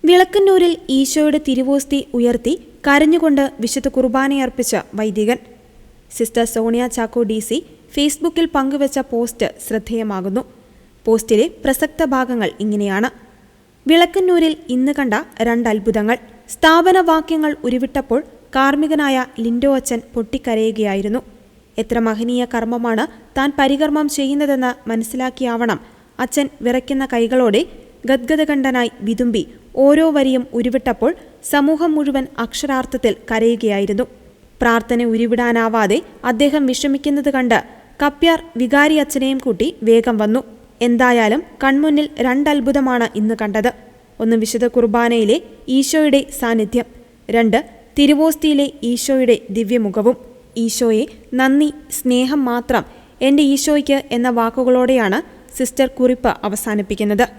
വിളക്കന്നൂരിൽ ഈശോയുടെ തിരുവോസ്തി ഉയർത്തി കരഞ്ഞുകൊണ്ട് വിശുദ്ധ കുർബാനയർപ്പിച്ച വൈദികൻ. സിസ്റ്റർ സോണിയ ചാക്കോ DC ഫേസ്ബുക്കിൽ പങ്കുവച്ച പോസ്റ്റ് ശ്രദ്ധേയമാകുന്നു. പോസ്റ്റിലെ പ്രസക്ത ഭാഗങ്ങൾ ഇങ്ങനെയാണ്. വിളക്കന്നൂരിൽ ഇന്ന് കണ്ട 2 അത്ഭുതങ്ങൾ. സ്ഥാപനവാക്യങ്ങൾ ഉരുവിട്ടപ്പോൾ കാർമ്മികനായ ലിൻഡോ അച്ഛൻ പൊട്ടിക്കരയുകയായിരുന്നു. എത്ര മഹനീയ കർമ്മമാണ് താൻ പരികർമ്മം ചെയ്യുന്നതെന്ന് മനസ്സിലാക്കിയാവണം അച്ഛൻ വിറയ്ക്കുന്ന കൈകളോടെ ഗദ്ഗദകണ്ഠനായി വിതുമ്പി ഓരോ വരിയും ഉരുവിട്ടപ്പോൾ സമൂഹം മുഴുവൻ അക്ഷരാർത്ഥത്തിൽ കരയുകയായിരുന്നു. പ്രാർത്ഥന ഉരുവിടാനാവാതെ അദ്ദേഹം വിഷമിക്കുന്നത് കണ്ട് കപ്യാർ വികാരി അച്ഛനെയും കൂട്ടി വേഗം വന്നു. എന്തായാലും കൺമുന്നിൽ 2 അത്ഭുതമാണ് ഇന്ന് കണ്ടത്. 1 വിശുദ്ധ കുർബാനയിലെ ഈശോയുടെ സാന്നിധ്യം, 2 തിരുവോസ്തിയിലെ ഈശോയുടെ ദിവ്യമുഖവും. ഈശോയെ നന്ദി, സ്നേഹം മാത്രം എൻ്റെ ഈശോയ്ക്ക് എന്ന വാക്കുകളോടെയാണ് സിസ്റ്റർ കുറിപ്പ് അവസാനിപ്പിക്കുന്നത്.